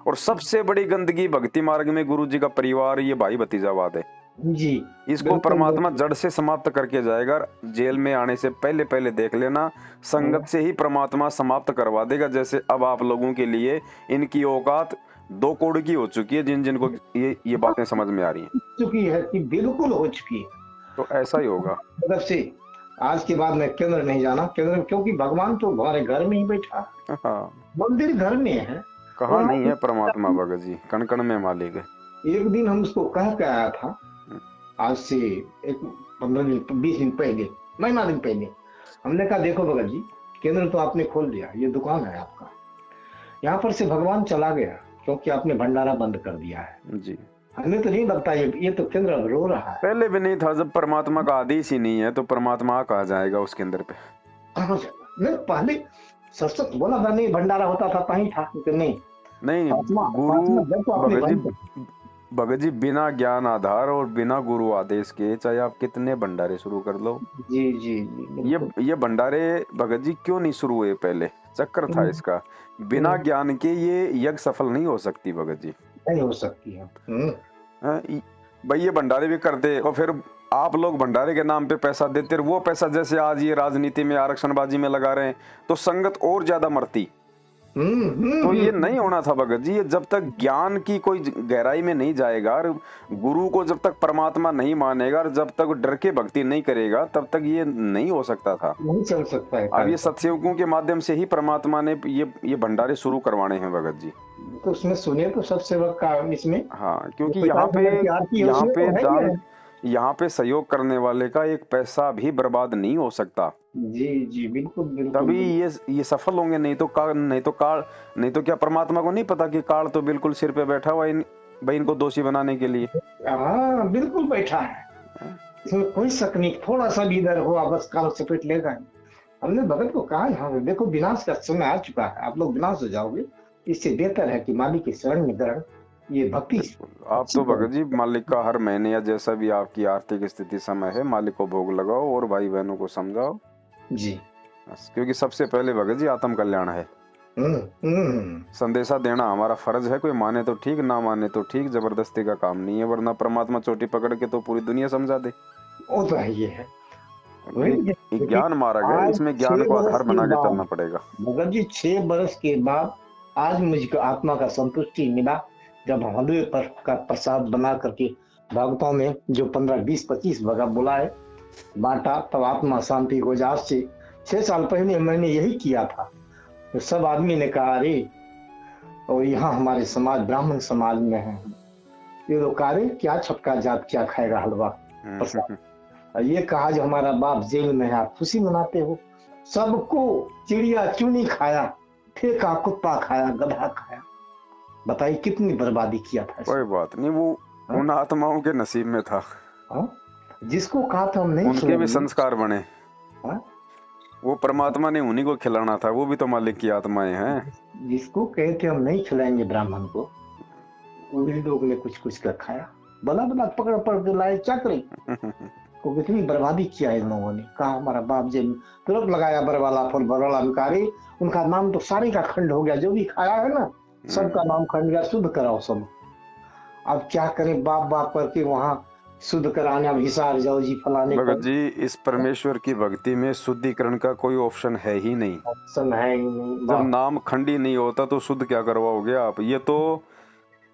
और सबसे बड़ी गंदगी भक्ति मार्ग में गुरु जी का परिवार, ये भाई भतीजावाद है जी, इसको परमात्मा जड़ से समाप्त करके जाएगा। जेल में आने से पहले पहले देख लेना, संगत से ही परमात्मा समाप्त करवा देगा। जैसे अब आप लोगों के लिए इनकी औकात 2 करोड़ की हो चुकी है, जिन जिनको ये बातें समझ में आ रही हैं, चुकी है कि बिल्कुल हो चुकी है। तो ऐसा ही होगा। मतलब से आज के बाद मैं केंद्र नहीं जाना, केंद्र, क्योंकि भगवान तो हमारे घर में ही बैठा, मंदिर घर में है, कहाँ नहीं है परमात्मा भगत जी, कण कण में मालिक है। एक दिन हम उसको कह के आया था, आज से एक 15 दिन 20 दिन पहले, महीना दिन पहले, हमने कहा देखो भगत जी, केंद्र तो आपने खोल दिया, ये दुकान है आपका, यहाँ पर से भगवान चला गया क्योंकि आपने भंडारा बंद कर दिया है जी। हमें तो नहीं लगता ये तो केंद्र रो रहा है। पहले भी नहीं था, जब परमात्मा का आदेश ही नहीं है तो परमात्मा कहा जाएगा उस केंद्र पे। नहीं, पहले सत्संग बोला था, नहीं भंडारा होता था कहीं था, नहीं गुरु भगत जी बिना ज्ञान आधार और बिना गुरु आदेश के चाहे आप कितने भंडारे शुरू कर लो। जी जी, ये भंडारे भगत जी क्यों नहीं शुरू हुए? पहले चक्कर था इसका, बिना ज्ञान के ये यज्ञ सफल नहीं हो सकती भगत जी, नहीं हो सकती है। भाई ये भंडारे भी करते और फिर आप लोग भंडारे के नाम पे पैसा देते, वो पैसा जैसे आज ये राजनीति में आरक्षणबाजी में लगा रहे हैं तो संगत और ज्यादा मरती। तो ये नहीं होना था भगत जी। ये जब तक ज्ञान की कोई गहराई में नहीं जाएगा और गुरु को जब तक परमात्मा नहीं मानेगा और जब तक डर के भक्ति नहीं करेगा तब तक ये नहीं हो सकता था, नहीं चल सकता है। अब ये सत्संगों के माध्यम से ही परमात्मा ने ये भंडारे शुरू करवाने हैं भगत जी। तो उसमें सुनिए तो सब सेवक का इसमें, हाँ, क्योंकि यहाँ पे सहयोग करने वाले का एक पैसा भी बर्बाद नहीं हो सकता। जी जी बिल्कुल बिल्कुल, तभी ये सफल होंगे, नहीं तो क्या परमात्मा को नहीं पता कि काल तो बिल्कुल सिर पे बैठा हुआ भाई इनको दोषी बनाने के लिए। हाँ बिल्कुल बैठा है, इसमें कोई शक नहीं, थोड़ा सा भी इधर हो बस काल सपेट लेगा। हमने भगत को कहा यहाँ देखो विनाश का समय आ चुका है, आप लोग विनाश हो जाओगे, इससे बेहतर है कि मालिक की शरण में ग्रहण, ये भक्ति। आप तो भगत जी मालिक का हर महीने या जैसा भी आपकी आर्थिक स्थिति समय है मालिक को भोग लगाओ और भाई बहनों को समझाओ जी, क्योंकि सबसे पहले भगत जी आत्म कल्याण है। संदेशा देना हमारा फर्ज है, कोई माने तो ठीक, ना माने तो ठीक, जबरदस्ती का काम नहीं है, वरना परमात्मा चोटी पकड़ के तो पूरी दुनिया समझा दे। वो तो है, ये है ज्ञान मार्ग है, इसमें ज्ञान को आधार बना के चलना पड़ेगा। भगत जी 6 वर्ष के बाद आज मुझको आत्मा का संतुष्टि मिला, जब हलवे पर का प्रसाद बना करके भक्तों में जो 15, 20, 25 भगा बुलाए बांटा, तब आत्मा शांति हो जा। आज से 6 साल पहले मैंने यही किया था, तो सब आदमी ने कहा अरे, और यहाँ हमारे समाज ब्राह्मण समाज में है, ये लोग कहा रे क्या छपका जात क्या खाएगा हलवा प्रसाद, ये कहा जो हमारा बाप जेल में है आप खुशी मनाते हो। सबको चिड़िया चुनी खाया, फेंका, कुत्ता खाया, गधा खाया, बताइए कितनी बर्बादी किया था। कोई बात नहीं, वो उन आत्माओं के नसीब में था। जिसको कहा था हम नहीं, उनके भी संस्कार बने। वो परमात्मा ने उन्हीं को खिलाना था, वो भी तो मालिक की आत्माएं हैं। जिसको कहे थे हम नहीं खिलाएंगे ब्राह्मण को, उन्हीं लोग ने कुछ कुछ कर खाया। भला भला पकड़ पकड़ के लाए चक्र को, कितनी बर्बादी किया इन लोगों ने। कहा हमारा बाप जी तुरंत लगाया बरवाला फुल बरवाला अंकारी, उनका नाम तो सारे का खंड हो गया, जो भी खाया है ना सबका नाम खंड गया, शुद्ध कराओ सब। अब क्या करें, बाप बाप करके वहां शुद्ध कराने, अब हिसार जाओ जी फलाने भगत पर। जी, इस परमेश्वर की भक्ति में शुद्धिकरण का कोई ऑप्शन है ही नहीं। ऑप्शन है ही नहीं जब बाप। नाम खंडी नहीं होता तो शुद्ध क्या करवाओगे आप? ये तो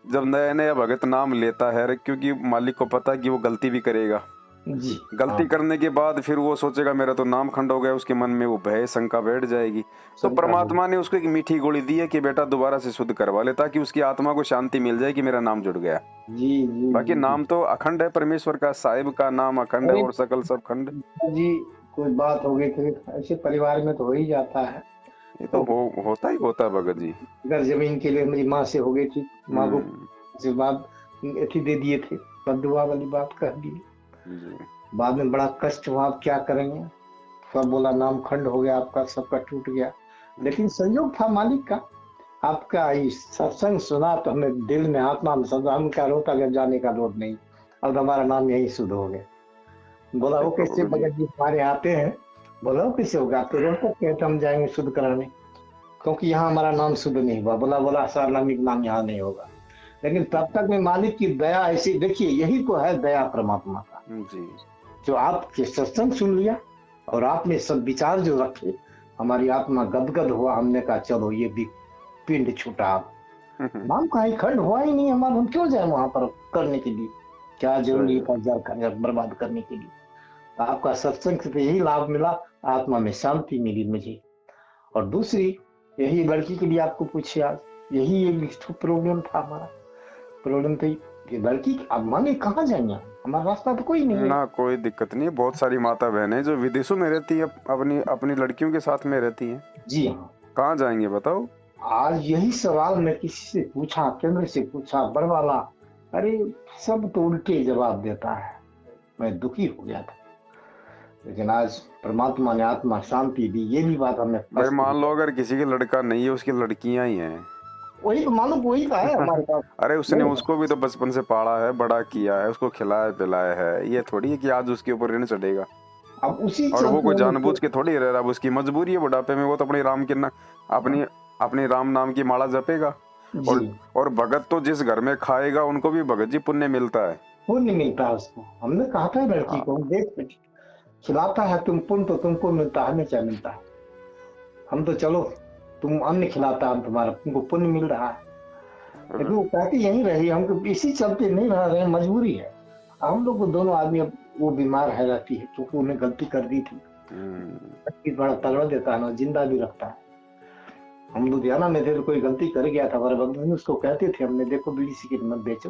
जब नया नया भगत नाम लेता है, क्योंकि मालिक को पता है कि वो गलती भी करेगा, जी गलती हाँ, करने के बाद फिर वो सोचेगा मेरा तो नाम खंड हो गया, उसके मन में वो भय शंका बैठ जाएगी। तो सबका परमात्मा ने उसको एक मीठी गोली दी है कि बेटा दोबारा से शुद्ध करवा ले, ताकि उसकी आत्मा को शांति मिल जाए कि मेरा नाम जुड़ गया। जी जी बाकी जी नाम तो अखंड है, परमेश्वर का, साहिब का नाम अखंड है अरे और सकल सब खंड। जी, कोई बात हो गई तो ऐसे परिवार में तो हो ही जाता है। ये तो तो होता ही होता है भगत जी। अगर जमीन के लिए मेरी माँ से हो गई थी, माँ को हम्म, आशीर्वाद अथी दे दिए थे, बद्दुआ वाली बात कह दी। जी बाद में बड़ा कष्ट हुआ, अब क्या करेंगे। सब बोला नाम खंड हो गया आपका, सबका टूट गया। लेकिन संयोग था मालिक का, आपका इस सत्संग सुना तो हमें दिल में आत्मा में सदा हम क्या रोता गया, जाने का लोट नहीं। अब हमारा नाम यही शुद्ध हो गया। बोला वो देखो कैसे भगत जी, भगत जी हमारे आते हैं। बोला वो कैसे होगा, आप तो रोहतक कहते हम जाएंगे शुद्ध कराने, क्योंकि यहाँ हमारा नाम शुद्ध नहीं हुआ। बोला बोला सारनामिक नाम यहाँ नहीं होगा। लेकिन तब तक में मालिक की दया ऐसी, देखिए यही तो है दया परमात्मा का। जी जो आपके सत्संग सुन लिया और आपने सब विचार जो रखे, हमारी आत्मा गदगद हुआ। हमने कहा चलो ये भी पिंड छूटा। आप नाम का ही खंड हुआ ही नहीं हमारा, हम क्यों जाए वहां पर करने के लिए, क्या जरूरी था जड़ बर्बाद करने के लिए। तो आपका सत्संग से यही लाभ मिला, आत्मा में शांति मिली मुझे। और दूसरी यही लड़की के लिए आपको पूछे आज, यही एक प्रॉब्लम था हमारा। प्रॉब्लम थी ये लड़की, अब मांगे कहाँ जाएंगे, हमारा रास्ता तो कोई नहीं है। ना, कोई दिक्कत नहीं है। बहुत सारी माता बहनें जो विदेशों में रहती है, अपनी अपनी लड़कियों के साथ में रहती हैं। जी हाँ, कहाँ जाएंगे बताओ? आज यही सवाल मैं किसी से पूछा, केंद्र से पूछा, बड़वाला, अरे सब तो उल्टे जवाब देता है। मैं दुखी हो गया था। लेकिन आज परमात्मा ने आत्मा शांति दी, ये भी बात हमें भाई मान लो अगर किसी के लड़का नहीं है, उसकी लड़कियां ही हैं। वही तो मालूम, वही का है हमारे पास। अरे उसने उसको भी तो बचपन से पाला है, बड़ा किया है, उसको खिलाया पिलाया है। ये थोड़ी है कि आज उसके ऊपर ऋण चढ़ेगा। अब उसी और वो चलते कोई हम उसको, जानबूझ के थोड़ी रह रहा, अब उसकी मजबूरी है। बुढ़ापे में वो तो अपनी राम की अपनी अपनी राम नाम की माला जपेगा। जी और भगत तो जिस घर में खाएगा उनको भी भगत जी पुण्य मिलता है। वो नहीं मिलता है उसको। हमने कहा था लड़की को, हाँ, देख खिलाता है तुम पुण्य तो तुमको मिलता है, हमें क्या मिलता है। हम तो चलो तुम अन्न खिलाता है तुम्हारा, तुमको पुण्य मिल रहा है। लेकिन वो कहती यहीं रही, हमको इसी चलते नहीं रह रहे, मजबूरी है। हम लोग को दोनों आदमी, अब वो बीमार है रहती है क्योंकि उन्हें गलती कर दी थी। बड़ा तगड़ा देता है ना, जिंदा भी रखता है। हम लुधियाना में थे तो कोई गलती कर गया था, हमारे बंधु उसको कहते थे हमने, देखो बीड़ी सिगरेट मत बेचो,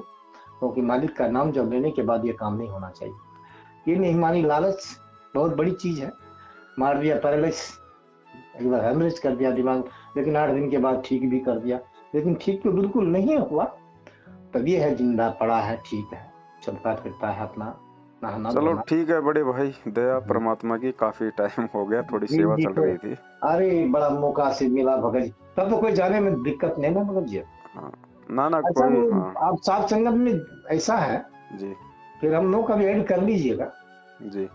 क्योंकि मालिक का नाम जब लेने के बाद ये काम नहीं होना चाहिए। ये नहीं, हमारी लालच बहुत बड़ी चीज है। मार दिया पैरालिस, एक बार हेमरेज कर दिया दिमाग, लेकिन 8 दिन के बाद ठीक भी कर दिया। लेकिन ठीक तो बिल्कुल नहीं हुआ। तब ये है जिंदा पड़ा है, ठीक है, चलता फिरता है अपना, नहाना चलो धोना। ठीक है बड़े भाई, दया परमात्मा की। काफी टाइम हो गया, थोड़ी जी सेवा जी, चल तो रही थी। अरे बड़ा मौका से मिला भगत जी, तब तो कोई जाने में दिक्कत नहीं ना भगत जी। हाँ, ना ना अच्छा कोई, वो हाँ आप सात संगत में ऐसा है, जी फिर हम लोग का भी ऐड कर लीजिएगा। जी।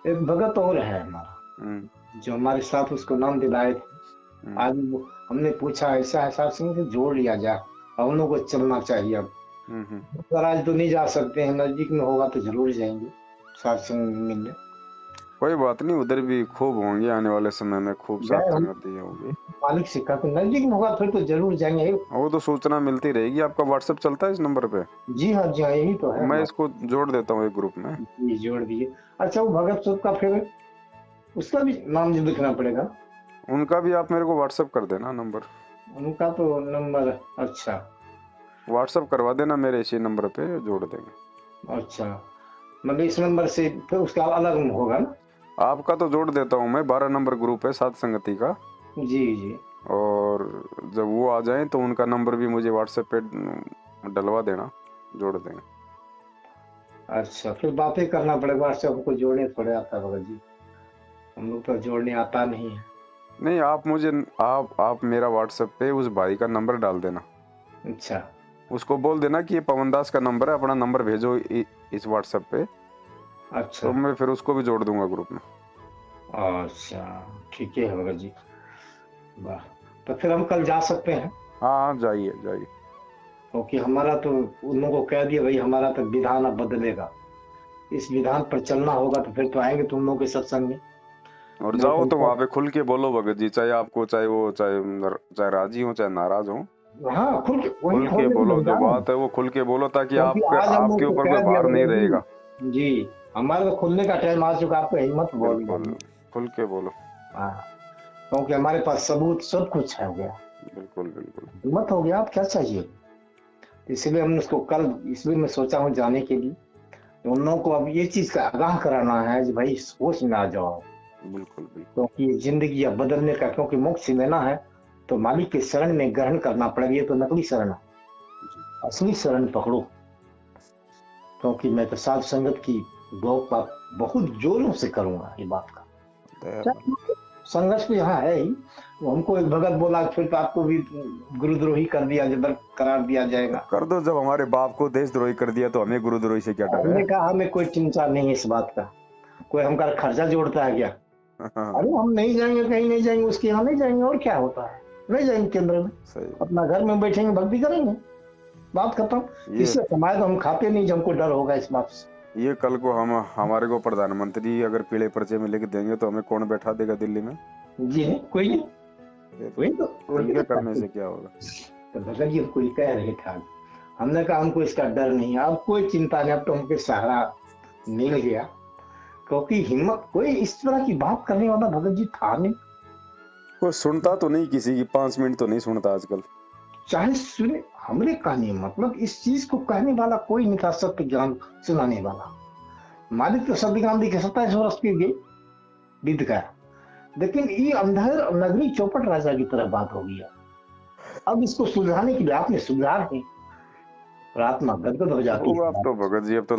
एक भगत और है हमारा, जो हमारे साथ उसको नाम दिलाए थे। आज हमने पूछा ऐसा है, सात संगत से जोड़ लिया जाए, हम लोग को चलना चाहिए। अब आज तो नहीं जा सकते हैं, नजदीक में होगा तो जरूर जाएंगे सात संग मिलने। कोई बात नहीं, उधर भी खूब होंगे आने वाले समय में, खूब साथ गए हम संगति होगी। मालिक से कहते नजदीक में होगा फिर तो जरूर जाएंगे। वो तो सूचना मिलती रहेगी। आपका व्हाट्सएप चलता है इस नंबर पे? जी हाँ जी हाँ, यही तो है मैं हमारा। इसको जोड़ देता हूँ एक ग्रुप में। जी जोड़ दीजिए। अच्छा वो भगत सूत का फिर उसका भी नाम जो लिखना पड़ेगा। उनका भी आप मेरे को व्हाट्सएप कर देना नंबर। उनका तो नंबर, अच्छा व्हाट्सएप करवा देना मेरे इसी नंबर पे, जोड़ देंगे। अच्छा, मतलब इस नंबर से फिर उसका अलग होगा ना। आपका तो जोड़ देता हूँ मैं, 12 नंबर ग्रुप है सात संगति का। जी जी, और जब वो आ जाए तो उनका नंबर भी मुझे व्हाट्सएप पे डलवा देना, जोड़ देंगे। अच्छा फिर बातें करना पड़ेगा, व्हाट्सएप को जोड़ने थोड़े आता है भगत जी। हम लोग तो जोड़ने आता नहीं है। नहीं, आप मुझे आप मेरा व्हाट्सएप पे उस भाई का नंबर डाल देना। अच्छा उसको बोल देना कि ये पवन दास का नंबर है, अपना नंबर भेजो इस व्हाट्सएप पे, अच्छा तो मैं फिर उसको भी जोड़ दूंगा ग्रुप में। अच्छा, ठीक है भगत जी, वाह। तो फिर हम कल जा सकते हैं, हाँ हाँ, जाइए जाइए। क्योंकि हमारा तो उन लोगों को कह दिया भाई, हमारा तो विधान अब बदलेगा, इस विधान पर चलना होगा, तो फिर तो आएंगे तुम लोग के सत्संग में। और नहीं जाओ तो तो वहां पे खुल के बोलो भगत जी, चाहे आपको, चाहे वो, चाहे राजी हो चाहे नाराज हो, हाँ, खुल के वही खुल के होने की बोलो, जो समझा रहे हैं। बात है वो खुल के बोलो, ताकि क्योंकि आपके आज हम लोग आपके को ऊपर कह कोई दिया भार नहीं भगत रहेगा। जी, हमारा तो खुलने का टाइम आ चुका, आपको हिम्मत बोल बिल्कुल, रही। खुल के बोलो। हाँ, क्योंकि हमारे पास सबूत सब कुछ है, हो गया, बिल्कुल बिल्कुल। हिम्मत हो गया, आप क्या चाहिए। इसलिए हमने उसको कल, इसलिए मैं सोचा हूँ जाने के लिए, तो उन लोगों को अब ये चीज का आगाह कराना है कि भाई सोच में आ जाओ, बिल्कुल बिल्कुल। क्योंकि ये जिंदगी अब बदलने का, क्योंकि मोक्ष लेना है तो मालिक के शरण में ग्रहण करना पड़ेगा। ये तो नकली शरण है, असली शरण पकड़ो। क्योंकि मैं तो साध संगत की बहुत जोरों से करूंगा ये बात का। संघर्ष भी यहाँ है ही, वो हमको एक भगत बोला फिर तो आपको भी गुरुद्रोही कर दिया, जबर करार दिया जाएगा। कर दो, जब हमारे बाप को देशद्रोही कर दिया तो हमें गुरुद्रोही से क्या डर हमने है। कहा हमें कोई चिंता नहीं है इस बात का, कोई हमका खर्चा जोड़ता है क्या। अरे हम नहीं जाएंगे, कहीं नहीं जाएंगे, उसके यहाँ नहीं जाएंगे, और क्या होता है, नहीं जाएंगे केंद्र में, सही। अपना घर में बैठेंगे, भक्ति करेंगे, बात खत्म। इससे कमाए तो हम खाते नहीं, जब हमको डर होगा इस बात से। ये कल को हमारे को प्रधानमंत्री अगर पीले पर्चे में लिख देंगे तो हमें कौन बैठा देगा दिल्ली में। जी नहीं, कोई नहीं, वही तो उनके करने से क्या होगा। तो भगत जी हमको ये कह रहे थे, हमने कहा हमको इसका डर नहीं है, अब कोई चिंता नहीं, अब तो हमको सहारा मिल गया। क्योंकि हिम्मत, कोई इस तरह की बात करने वाला भगत जी था नहीं, कोई सुनता तो नहीं, किसी की 5 मिनट तो नहीं सुनता आजकल। चाहे सुने, हमरे कहने मतलब इस चीज को कहने वाला कोई नहीं था, सत्य ज्ञान सुनाने वाला। मालिक तो सत्य ज्ञान दी के 27 वर्ष के गए बीत गया, लेकिन ये अंधेर नगरी चौपट राजा की तरह बात हो गई। अब इसको सुलझाने के लिए आपने सुधार है, और आत्मा गदगद हो जाती है। अब तो भगत जी, अब तो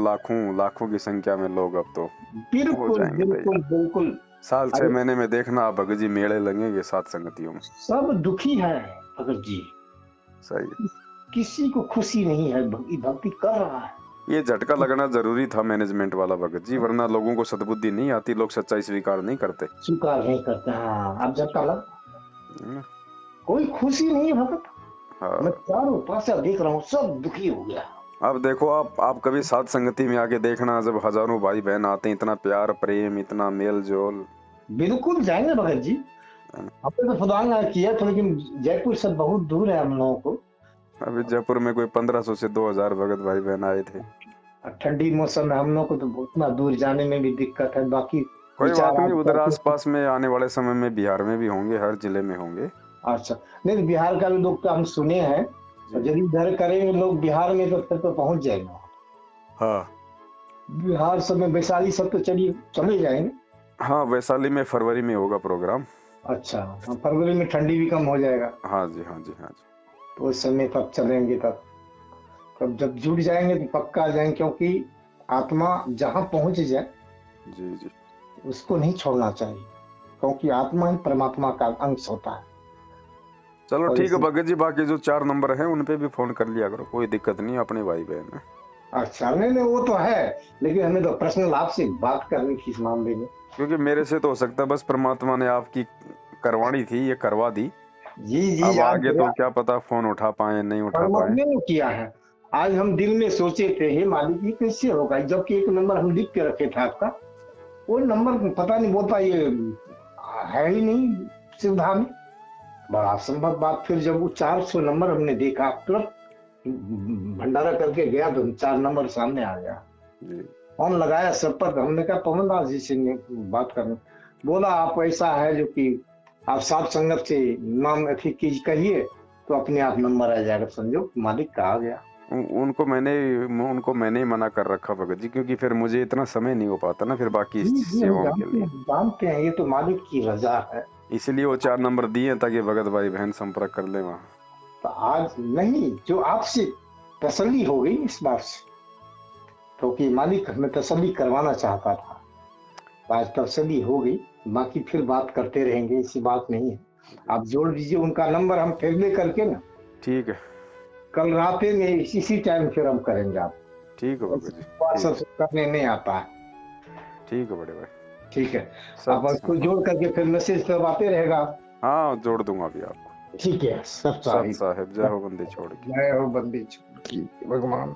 लाखों की संख्या में लोग अब तो हो बिल्कुल जाएंगे बिल्कुल बिल्कुल। साल 6 महीने में देखना आप भगत जी, मेले लगेंगे सात संगतियों में। सब दुखी है भगत जी, सही। किसी को खुशी नहीं है, भक्ति कर रहा है। ये झटका लगना जरूरी था मैनेजमेंट वाला भगत जी, वरना लोगों को सद्बुद्धि नहीं आती, लोग सच्चाई स्वीकार नहीं करते। स्वीकार नहीं करते। हाँ, अब झटका लगा, कोई खुशी नहीं है भगत। हाँ। मैं चारों पास देख रहा हूँ, सब दुखी हो गया। अब देखो, आप कभी साथ संगति में आके देखना, जब हजारों भाई बहन आते हैं, इतना प्यार प्रेम, इतना मेल जोल। बिल्कुल जाएंगे भगत जी, हमने तो खुदा किया था, लेकिन जयपुर से बहुत दूर है हम लोगों को। अभी जयपुर में कोई 1500 से 2000 भगत भाई बहन आए थे। ठंडी मौसम में हम लोग को तो उतना दूर जाने में भी दिक्कत है। बाकी कोई बात नहीं, उधर आसपास में आने वाले समय में बिहार में भी होंगे, हर जिले में होंगे। अच्छा, नहीं बिहार का भी लोग तो हम सुने हैं, यदि इधर करेंगे लोग बिहार में तो फिर तो पहुंच जाएंगे। हाँ, बिहार सब में वैशाली सब तो चले जाएंगे। हाँ, वैशाली में फरवरी में होगा प्रोग्राम। अच्छा, फरवरी में ठंडी भी कम हो जाएगा। हाँ जी, हाँ जी, हाँ जी। तो उस समय तब चलेंगे, तब जब जुड़ जाएंगे तो पक्का आ जाएंगे, क्योंकि आत्मा जहाँ पहुंच जाए जी जी, उसको नहीं छोड़ना चाहिए, क्योंकि आत्मा ही परमात्मा का अंश होता है। चलो ठीक है भगत जी, बाकी जो 4 नंबर हैं उन पे भी फोन कर लिया करो, कोई दिक्कत नहीं, अपने भाई बहन है। अच्छा, नहीं वो तो है, लेकिन हमें तो पर्सनल आपसे बात करनी थी इस मामले में। क्योंकि मेरे से तो हो सकता है, बस परमात्मा ने आपकी करवानी थी, ये करवा दी। जी जी, अब आगे तो क्या पता फोन उठा पाए नहीं उठा पाए। परमात्मा ने किया है। आज हम दिल में सोचे थे, हे मालिक ये कैसे होगा, जबकि एक नंबर हम लिख के रखे थे आपका, वो नंबर पता नहीं बोलता ये है ही नहीं सुविधा में। बड़ा असंभव बात। फिर जब वो 400 नंबर हमने देखा, तुरंत भंडारा करके गया तो 4 नंबर सामने आ गया। फोन लगाया सब पर, हमने कहा पवन दास जी से बात करने, बोला आप ऐसा है जो कि आप साथ संगत से नाम अथी कहिए तो अपने आप नंबर आ जाएगा। समझो मालिक कहा गया। उनको मैंने ही मना कर रखा भगत जी, क्योंकि फिर मुझे इतना समय नहीं हो पाता ना फिर बाकी सेवाओं के लिए। जानते हैं, ये तो मालिक की रजा है, इसलिए वो 4 नंबर दिए ताकि भगत भाई बहन संपर्क कर ले वहाँ। तो आज नहीं, जो आपसे तसल्ली हो गई इस बात से, क्योंकि मालिक हमें तसल्ली करवाना चाहता था। आजकल सदी हो गई, बाकी फिर बात करते रहेंगे, ऐसी बात नहीं है। आप जोड़ दीजिए उनका नंबर, हम फिर ले करके ना ठीक है, कल रात में इसी टाइम फिर हम करेंगे। आप ठीक है बाबा जी, व्हाट्सएप ठीक से करने नहीं आता है। ठीक है बड़े भाई, ठीक है, सब आप उसको जोड़ करके फिर मैसेज करवाते रहेगा। हाँ जोड़ दूंगा अभी आपको। ठीक है, सब सत साहिब। साहिब, जय हो बंदी छोड़ के। जय हो बंदी छोड़ की भगवान।